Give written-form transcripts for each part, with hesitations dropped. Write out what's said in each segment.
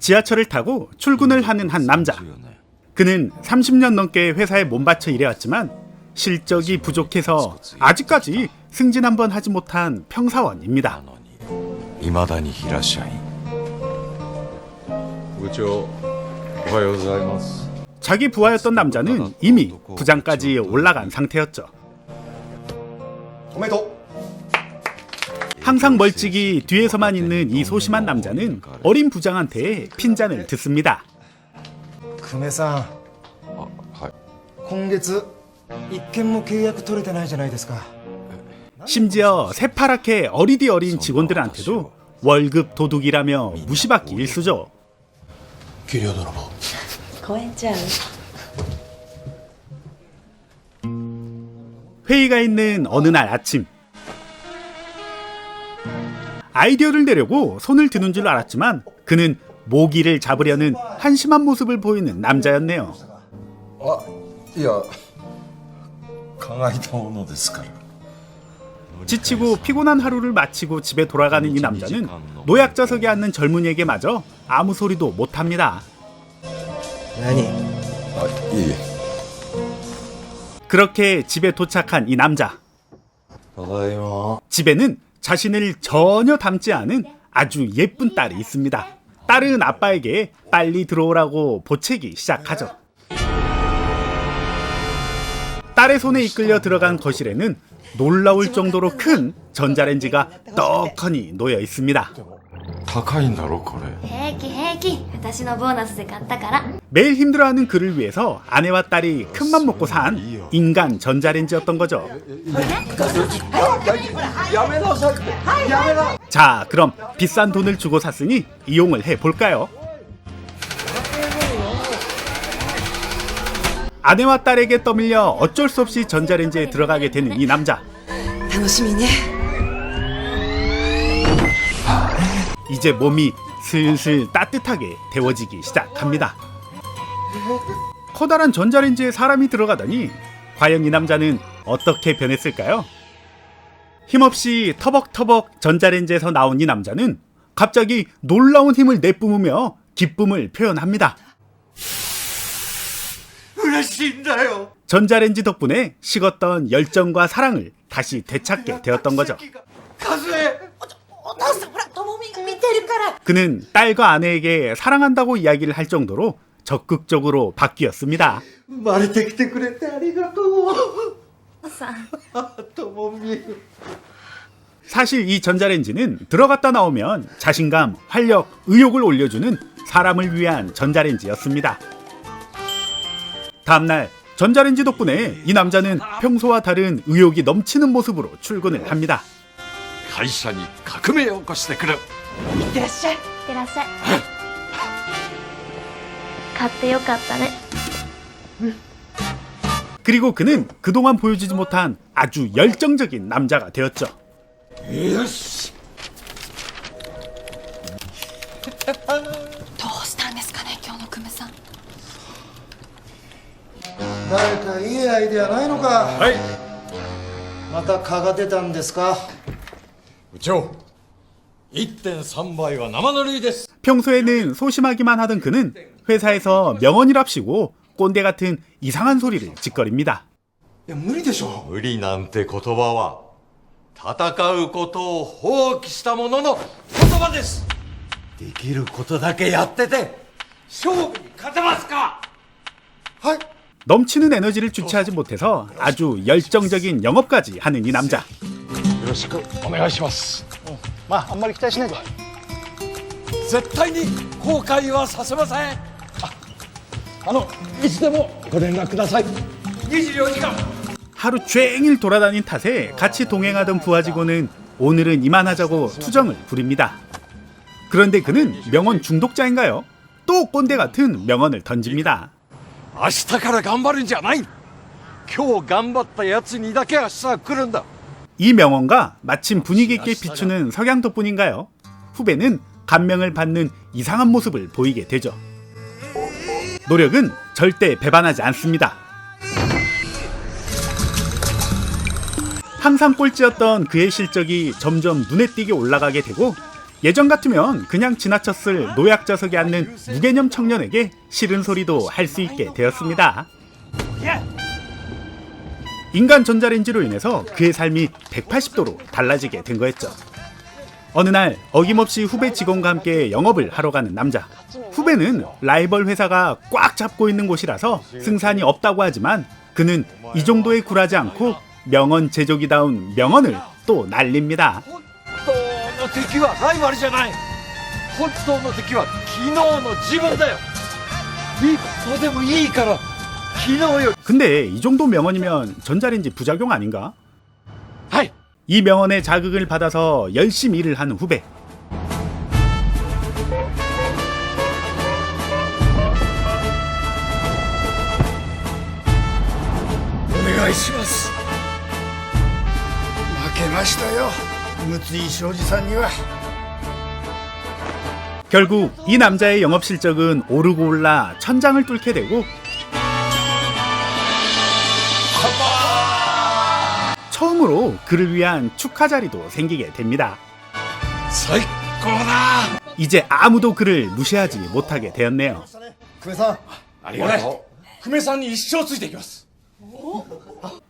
지하철을 타고 출근을 하는 한 남자. 그는 30년 넘게 회사에 몸바쳐 일해왔지만 실적이 부족해서 아직까지 승진 한번 하지 못한 평사원입니다. 未だにいらっしゃい。部長、おはようございます。 자기 부하였던 남자는 이미 부장까지 올라간 상태였죠. 항상 멀찍이 뒤에서만 있는 이 소심한 남자는 어린 부장한테 핀잔을 듣습니다. 久米さん、はい。今月一件も契約取れてないじゃないですか。 심지어 새파랗게 어리디 어린 직원들한테도 월급 도둑이라며 무시받기 일쑤죠. 給料泥棒。公園ちゃう 회의가 있는 어느 날 아침, 아이디어를 내려고 손을 드는 줄 알았지만 그는 모기를 잡으려는 한심한 모습을 보이는 남자였네요. あ、いや、考えたものですから。 지치고 피곤한 하루를 마치고 집에 돌아가는 이 남자는 노약자석에 앉는 젊은이에게 마저 아무 소리도 못합니다. 何？あ、いえいえ。 그렇게 집에 도착한 이 남자. ただいま。 집에는 자신을 전혀 닮지 않은 아주 예쁜 딸이 있습니다. 딸은 아빠에게 빨리 들어오라고 보채기 시작하죠. 딸의 손에 이끌려 들어간 거실에는 놀라울 정도로 큰 전자레인지가 떡하니 놓여 있습니다. 高いんだろこれ。平気平気私のボーナスで買ったから 매일 힘들어하는 그를 위해서 아내와 딸이 큰맘 먹고 산 인간 전자레인지였던 거죠. 자, 그럼 비싼 돈을 주고 샀으니 이용을 해볼까요? 아내와 딸에게 떠밀려 어쩔 수 없이 전자레인지에 들어가게 되는 이 남자. 楽しみね 이제 몸이 슬슬 따뜻하게 데워지기 시작합니다. 커다란 전자레인지에 사람이 들어가다니 과연 이 남자는 어떻게 변했을까요? 힘없이 터벅터벅 전자레인지에서 나온 이 남자는 갑자기 놀라운 힘을 내뿜으며 기쁨을 표현합니다. 전자레인지 덕분에 식었던 열정과 사랑을 다시 되찾게 되었던 거죠. 그는 딸과 아내에게 사랑한다고 이야기를 할 정도로 적극적으로 바뀌었습니다. 사실 이 전자레인지는 들어갔다 나오면 자신감, 활력, 의욕을 올려주는 사람을 위한 전자레인지였습니다. 다음날 전자레인지 덕분에 이 남자는 평소와 다른 의욕이 넘치는 모습으로 출근을 합니다. 会社に革命を起こしてくる。いってらっしゃい買ってよかったね 그리고 그는 그동안 보여주지 못한 아주 열정적인 남자가 되었죠. どうしたんですかね今日の久米さん誰かいいアイデアないのか。はい。また蚊が出たんですか。部長、1.3倍は生ぬるいです。 평소에는 소심하기만 하던 그는 회사에서 명언이랍시고 꼰대 같은 이상한 소리를 짓거립니다. いや無理でしょ。無理なんて言葉は戦うことを放棄した者の言葉です。できることだけやってて勝負に勝てますか。はい。 넘치는 에너지를 주체하지 못해서 아주 열정적인 영업까지 하는 이 남자. よろしくお願いします。まああんまり期待しないで。絶対に後悔はさせません。いつでもご連絡ください。24時間。 하루 종일 돌아다닌 탓에 같이 동행하던 부하 직원은 오늘은 이만하자고 투정을 부립니다. 그런데 그는 명언 중독자인가요? 또 꼰대 같은 명언을 던집니다. 明日から頑張るんじゃない。今日頑張ったやつにだけ明日は来るんだ。 이 명언과 마침 분위기 있게 비추는 석양 덕분인가요? 후배는 감명을 받는 이상한 모습을 보이게 되죠. 노력은 절대 배반하지 않습니다. 항상 꼴찌였던 그의 실적이 점점 눈에 띄게 올라가게 되고 예전 같으면 그냥 지나쳤을 노약자석에 앉는 무개념 청년에게 싫은 소리도 할 수 있게 되었습니다. 인간 전자레인지로 인해서 그의 삶이 180도로 달라지게 된 거였죠. 어느 날 어김없이 후배 직원과 함께 영업을 하러 가는 남자. 후배는 라이벌 회사가 꽉 잡고 있는 곳이라서 승산이 없다고 하지만 그는 이 정도에 굴하지 않고 명언 제조기다운 명언을 또 날립니다. 本当の敵はライバルじゃない。本当の敵は昨日の自分だよ。一歩でもいいから昨日より。 근데 이 정도 명언이면 전자레인지 부작용 아닌가? はい。 이 명언에 자극을 받아서 열심히 일을 하는 후배. 결국 이 남자의 영업 실적은 오르고 올라 천장을 뚫게 되고 처음으로 그를 위한 축하 자리도 생기게 됩니다. 最高だ。 이제 아무도 그를 무시하지 못하게 되었네요. 久米さんありがとう。久米さんに一生ついていきます。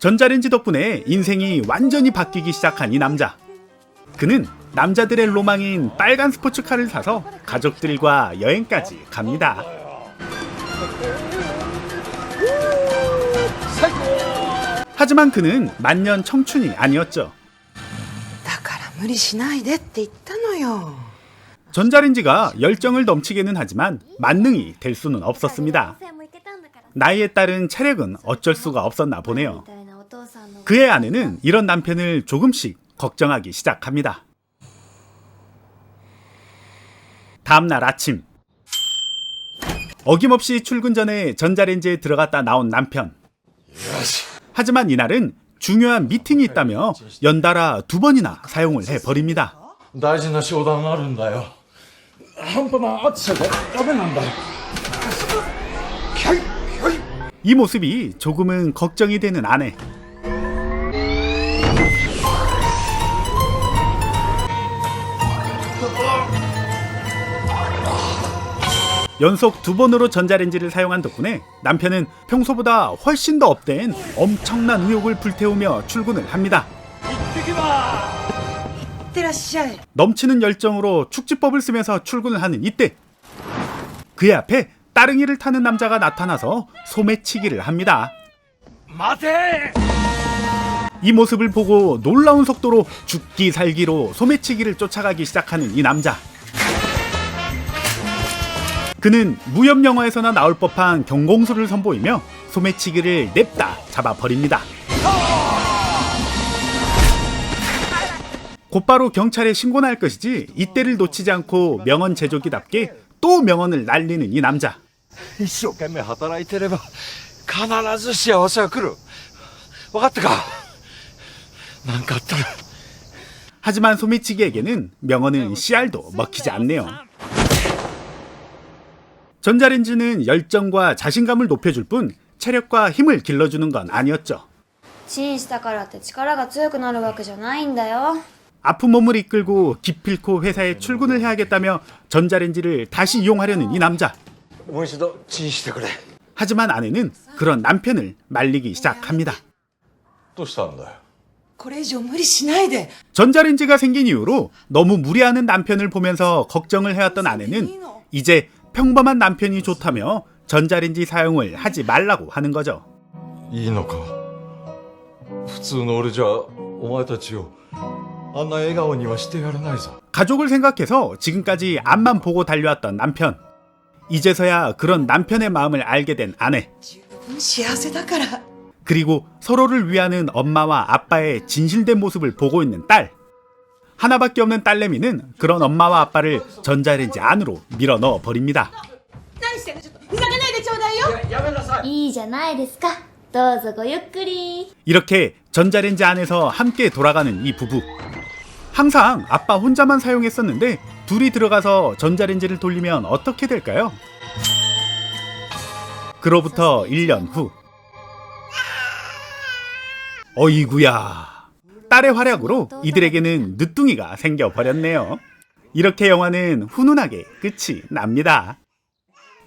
전자레인지 덕분에 인생이 완전히 바뀌기 시작한 이 남자. 그는 남자들의 로망인 빨간 스포츠카를 사서 가족들과 여행까지 갑니다. 하지만 그는 만년 청춘이 아니었죠. だから無理しないでって言ったのよ。 전자레인지가 열정을 넘치게는 하지만 만능이 될 수는 없었습니다. 나이에 따른 체력은 어쩔 수가 없었나 보네요. 그의 아내는 이런 남편을 조금씩 걱정하기 시작합니다. 다음날 아침, 어김없이 출근 전에 전자레인지에 들어갔다 나온 남편. 하지만 이날은 중요한 미팅이 있다며 연달아 2번이나 사용을 해버립니다. 大事な商談があるんだよ。半端な暑さでダメなんだよ。 이 모습이 조금은 걱정이 되는 아내. 연속 2번으로 전자레인지를 사용한 덕분에 남편은 평소보다 훨씬 더 업된 엄청난 의욕을 불태우며 출근을 합니다. いってらっしゃい。 넘치는 열정으로 축지법을 쓰면서 출근을 하는 이때 그의 앞에 따릉이를 타는 남자가 나타나서 소매치기를 합니다. 待て。 이 모습을 보고 놀라운 속도로 죽기 살기로 소매치기를 쫓아가기 시작하는 이 남자. 그는 무협 영화에서나 나올 법한 경공술을 선보이며 소매치기를 냅다 잡아버립니다. 곧바로 경찰에 신고나 할 것이지 이때를 놓치지 않고 명언 제조기답게 또 명언을 날리는 이 남자. 一生懸命働いてれば必ず幸せは来る。分かったか。なんかあったら。 하지만 소매치기에게는 명언은 씨알도 먹히지 않네요. 전자레인지는 열정과 자신감을 높여줄 뿐 체력과 힘을 길러주는 건 아니었죠. チンしたからって力が強くなるわけじゃないんだよ。 아픈 몸을 이끌고 기필코 회사에 출근을 해야겠다며 전자레인지를 다시 이용하려는 이 남자. もう一度チンしてくれ。 하지만 아내는 그런 남편을 말리기 시작합니다. どうしたんだよ。これ以上無理しないで。 전자레인지가 생긴 이후로 너무 무리하는 남편을 보면서 걱정을 해왔던 아내는 이제 평범한 남편이 좋다며 전자레인지 사용을 하지 말라고 하는 거죠. いいのか。普通の俺じゃお前たちをあんな笑顔にはしてやれないぞ。 가족을 생각해서 지금까지 앞만 보고 달려왔던 남편. 이제서야 그런 남편의 마음을 알게 된 아내. 十分幸せだから。 그리고 서로를 위하는 엄마와 아빠의 진실된 모습을 보고 있는 딸. 하나밖에 없는 딸내미는 그런 엄마와 아빠를 전자레인지 안으로 밀어 넣어 버립니다. 何してんのちょっと。ふざけないでちょうだいよ。やめなさい。いいじゃないですか。どうぞごゆっくり。 이렇게 전자레인지 안에서 함께 돌아가는 이 부부. 항상 아빠 혼자만 사용했었는데 둘이 들어가서 전자레인지를 돌리면 어떻게 될까요? 그로부터 1년 후. 어이구야. 딸의 활약으로 이들에게는 늦둥이가 생겨버렸네요. 이렇게 영화는 훈훈하게 끝이 납니다.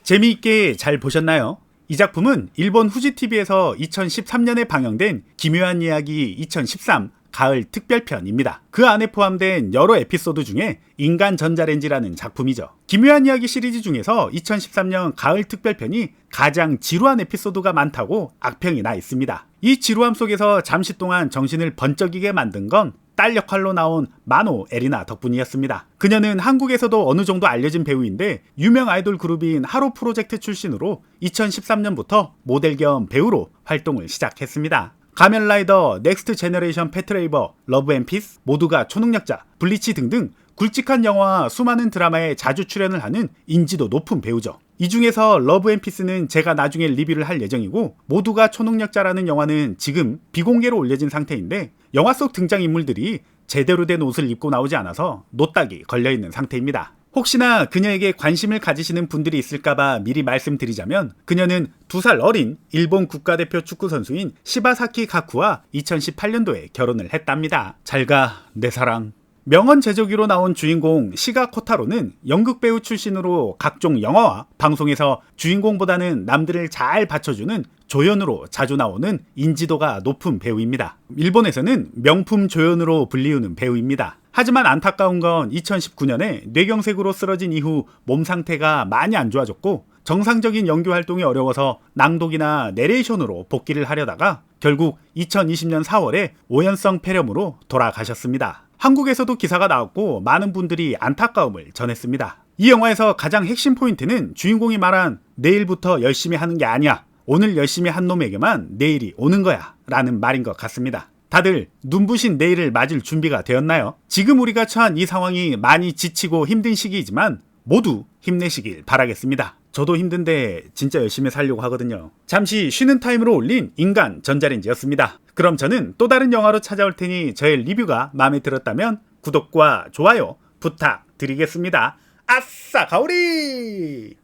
재미있게 잘 보셨나요? 이 작품은 일본 후지TV에서 2013년에 방영된 기묘한 이야기 2013 가을 특별편입니다. 그 안에 포함된 여러 에피소드 중에 인간 전자레인지라는 작품이죠. 기묘한 이야기 시리즈 중에서 2013년 가을 특별편이 가장 지루한 에피소드가 많다고 악평이 나 있습니다. 이 지루함 속에서 잠시 동안 정신을 번쩍이게 만든 건 딸 역할로 나온 마노 에리나 덕분이었습니다. 그녀는 한국에서도 어느 정도 알려진 배우인데 유명 아이돌 그룹인 하로 프로젝트 출신으로 2013년부터 모델 겸 배우로 활동을 시작했습니다. 가면라이더, 넥스트 제너레이션 패트레이버, 러브 앤 피스, 모두가 초능력자, 블리치 등등 굵직한 영화와 수많은 드라마에 자주 출연을 하는 인지도 높은 배우죠. 이 중에서 러브 앤 피스는 제가 나중에 리뷰를 할 예정이고, 모두가 초능력자라는 영화는 지금 비공개로 올려진 상태인데 영화 속 등장인물들이 제대로 된 옷을 입고 나오지 않아서 노딱이 걸려있는 상태입니다. 혹시나 그녀에게 관심을 가지시는 분들이 있을까봐 미리 말씀드리자면, 그녀는 2살 어린 일본 국가대표 축구선수인 시바사키 가쿠와 2018년도에 결혼을 했답니다. 잘가 내 사랑. 명언 제조기로 나온 주인공 시가 코타로는 연극 배우 출신으로 각종 영화와 방송에서 주인공보다는 남들을 잘 받쳐주는 조연으로 자주 나오는 인지도가 높은 배우입니다. 일본에서는 명품 조연으로 불리우는 배우입니다. 하지만 안타까운 건 2019년에 뇌경색으로 쓰러진 이후 몸 상태가 많이 안 좋아졌고, 정상적인 연기 활동이 어려워서 낭독이나 내레이션으로 복귀를 하려다가 결국 2020년 4월에 오연성 폐렴으로 돌아가셨습니다. 한국에서도 기사가 나왔고 많은 분들이 안타까움을 전했습니다. 이 영화에서 가장 핵심 포인트는 주인공이 말한 내일부터 열심히 하는 게 아니야, 오늘 열심히 한 놈에게만 내일이 오는 거야 라는 말인 것 같습니다. 다들 눈부신 내일을 맞을 준비가 되었나요? 지금 우리가 처한 이 상황이 많이 지치고 힘든 시기이지만 모두 힘내시길 바라겠습니다. 저도 힘든데 진짜 열심히 살려고 하거든요. 잠시 쉬는 타임으로 올린 인간 전자레인지였습니다. 그럼 저는 또 다른 영화로 찾아올 테니 저의 리뷰가 마음에 들었다면 구독과 좋아요 부탁드리겠습니다. 아싸 가오리!